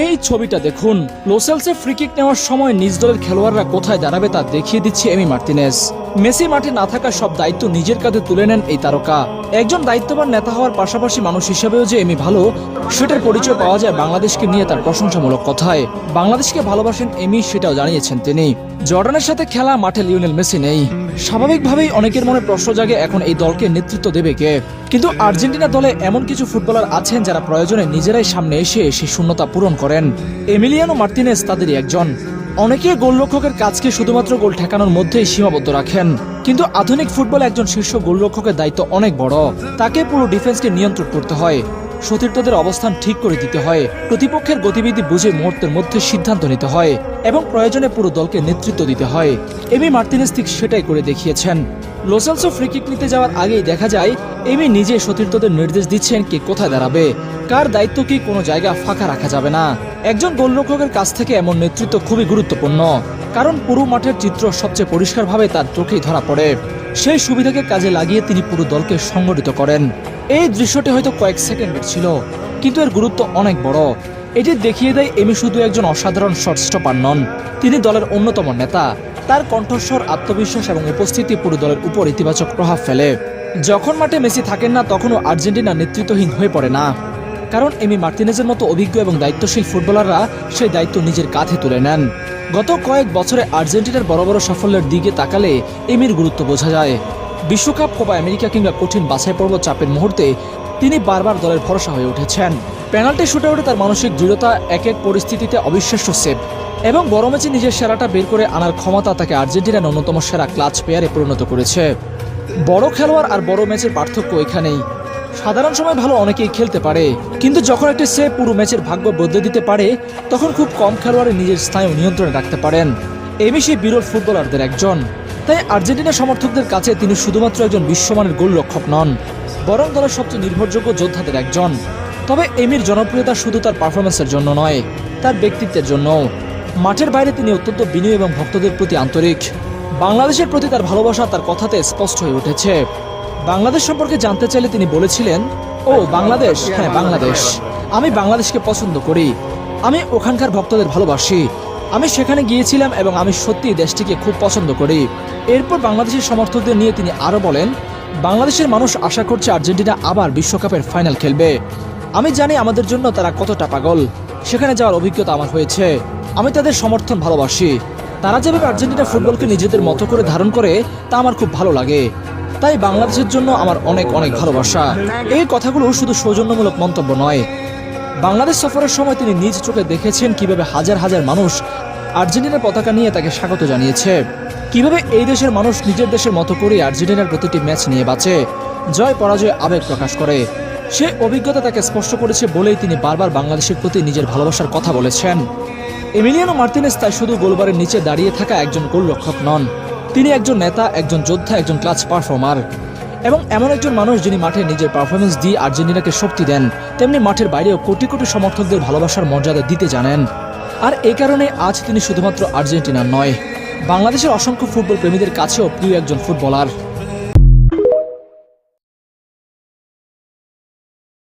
এই ছবিটা দেখুন, লোসেলসে ফ্রি কিক নেওয়ার সময় নিজ দলের খেলোয়াড়রা কোথায় দাঁড়াবে তা দেখিয়ে দিচ্ছে এমি মার্তিনেজ। মেসি মাঠে না থাকার সব দায়িত্ব নিজের কাঁধে তুলে নেন এই তারকা। একজন দায়িত্ববান নেতা হওয়ার পাশাপাশি মানুষ হিসেবেও যে এমি ভালো, সেটার পরিচয় পাওয়া যায় বাংলাদেশকে নিয়ে তার প্রশংসামূলক কথায়। বাংলাদেশকে ভালোবাসেন এমি, সেটাও জানিয়েছেন তিনি। জর্ডানের সাথে খেলা মাঠে লিওনেল মেসি নেই। স্বাভাবিকভাবেই অনেকের মনে প্রশ্ন জাগে এখন এই দলকে নেতৃত্ব দেবে কে। কিন্তু আর্জেন্টিনা দলে এমন কিছু ফুটবলার আছেন যারা প্রয়োজনে নিজেরাই সামনে এসে সেই শূন্যতা পূরণ করেন। এমিলিয়ানো মার্তিনেজ তাদেরই একজন। অনেকে গোলরক্ষকের কাজকে শুধুমাত্র গোল ঠেকানোর মধ্যেই সীমাবদ্ধ রাখেন, কিন্তু আধুনিক ফুটবলে একজন শীর্ষ গোলরক্ষকের দায়িত্ব অনেক বড়। তাকে পুরো ডিফেন্সকে নিয়ন্ত্রণ করতে হয়, সতীর্থদের অবস্থান ঠিক করে দিতে হয়, প্রতিপক্ষের গতিবিধি বুঝে মুহূর্তের মধ্যে সিদ্ধান্ত নিতে হয় এবং প্রয়োজনে পুরো দলকে নেতৃত্ব দিতে হয়। এমি মার্তিনেজ ঠিক সেটাই করে দেখিয়েছেন। লোসেলসো ফ্রি কিক নিতে যাওয়ার আগেই দেখা যায় এমি নিজে সতীর্থদের নির্দেশ দিচ্ছেন কে কোথায় দাঁড়াবে, কার দায়িত্ব কি, কোনো জায়গা ফাঁকা রাখা যাবে না। একজন গোলরক্ষকের কাছ থেকে এমন নেতৃত্ব খুবই গুরুত্বপূর্ণ, কারণ পুরো মাঠের চিত্র সবচেয়ে পরিষ্কারভাবে তার চোখেই ধরা পড়ে। সেই সুবিধাকে কাজে লাগিয়ে তিনি পুরো দলকে সংগঠিত করেন। এই দৃশ্যটি হয়তো কয়েক সেকেন্ডের ছিল, কিন্তু এর গুরুত্ব অনেক বড়। এটি দেখিয়ে দেয় এমি শুধু একজন অসাধারণ শট স্টপার নন, তিনি দলের অন্যতম নেতা। তার কণ্ঠস্বর, আত্মবিশ্বাস এবং উপস্থিতি পুরো দলের উপর ইতিবাচক প্রভাব ফেলে। যখন মাঠে মেসি থাকেন না, তখনও আর্জেন্টিনা নেতৃত্বহীন হয়ে পড়ে না, কারণ এমি মার্তিনেজের মতো অভিজ্ঞ এবং দায়িত্বশীল ফুটবলাররা সেই দায়িত্ব নিজের কাঁধে তুলে নেন। গত কয়েক বছরে আর্জেন্টিনার বড় বড় সাফল্যের দিকে তাকালে এমির গুরুত্ব বোঝা যায়। বিশ্বকাপ, কোপা আমেরিকা কিংবা কঠিন বাছাই পর্ব চাপের মুহূর্তে তিনি বারবার দলের ভরসা হয়ে উঠেছেন। পেনাল্টি শুটআউটে তার মানসিক দৃঢ়তা, এক এক পরিস্থিতিতে অবিশ্বাস্য সেভ এবং বড় ম্যাচে নিজের সেরাটা বের করে আনার ক্ষমতা তাকে আর্জেন্টিনার অন্যতম সেরা ক্লাচ প্লেয়ারে পরিণত করেছে। বড় খেলোয়াড় আর বড় ম্যাচের পার্থক্য এখানেই। সাধারণ সময় ভালো অনেকেই খেলতে পারে, কিন্তু যখন একটি সেভ পুরো ম্যাচের ভাগ্য বদলে দিতে পারে, তখন খুব কম খেলোয়াড়ে নিজের স্নায়ু নিয়ন্ত্রণে রাখতে পারেন। এমি সেই বিরল ফুটবলারদের একজন। তাই আর্জেন্টিনা সমর্থকদের কাছে তিনি শুধুমাত্র একজন বিশ্বমানের গোলরক্ষক নন, বরং দলের সবচেয়ে নির্ভরযোগ্য যোদ্ধাদের একজন। তবে এমির জনপ্রিয়তা শুধু তার পারফরমেন্সের জন্য নয়, তার ব্যক্তিত্বের জন্য। মাঠের বাইরে তিনি অত্যন্ত বিনয়ী এবং ভক্তদের প্রতি আন্তরিক। বাংলাদেশের প্রতি তার ভালোবাসা তার কথাতে স্পষ্ট হয়ে উঠেছে। বাংলাদেশ সম্পর্কে জানতে চাইলে তিনি বলেছিলেন, ও বাংলাদেশ, হ্যাঁ বাংলাদেশ, আমি বাংলাদেশকে পছন্দ করি, আমি ওখানকার ভক্তদের ভালোবাসি, আমি সেখানে গিয়েছিলাম এবং আমি সত্যি দেশটিকে খুব পছন্দ করি। এরপর বাংলাদেশের সমর্থকদের নিয়ে তিনি আরও বলেন, বাংলাদেশের মানুষ আশা করছে আর্জেন্টিনা আবার বিশ্বকাপের ফাইনাল খেলবে। আমি জানি আমাদের জন্য তারা কতটা পাগল, সেখানে যাওয়ার অভিজ্ঞতা আমার হয়েছে, আমি তাদের সমর্থন ভালোবাসি। তারা যেভাবে আর্জেন্টিনা ফুটবলকে নিজেদের মতো করে ধারণ করে তা আমার খুব ভালো লাগে। তাই বাংলাদেশের জন্য আমার অনেক অনেক ভালোবাসা। এই কথাগুলো শুধু সৌজন্যমূলক মন্তব্য নয়। বাংলাদেশ সফরের সময় তিনি নিজ চোখে দেখেছেন কিভাবে হাজার হাজার মানুষ আর্জেন্টিনার পতাকা নিয়ে তাকে স্বাগত জানিয়েছে, কিভাবে এই দেশের মানুষ নিজের দেশের মতো করে আর্জেন্টিনার প্রতিটি ম্যাচ নিয়ে বাঁচে, জয় পরাজয় আবেগ প্রকাশ করে। সে অভিজ্ঞতা তাকে স্পর্শ করেছে বলেই তিনি বারবার বাংলাদেশের প্রতি নিজের ভালোবাসার কথা বলেছেন। এমিলিয়ানো মার্তিনেজ তাই শুধু গোলবারের নিচে দাঁড়িয়ে থাকা একজন গোলরক্ষক নন, তিনি একজন নেতা, একজন যোদ্ধা, একজন ক্লাচ পারফর্মার এবং এমন একজন মানুষ যিনি মাঠে নিজের পারফরমেন্স দিয়ে আর্জেন্টিনাকে শক্তি দেন, তেমনি মাঠের বাইরেও কোটি কোটি সমর্থকদের ভালোবাসার মর্যাদা দিতে জানেন। আর এই কারণে আজ তিনি শুধুমাত্র আর্জেন্টিনার নয়, বাংলাদেশের অসংখ্য ফুটবল প্রেমীদের কাছেও প্রিয় একজন ফুটবলার।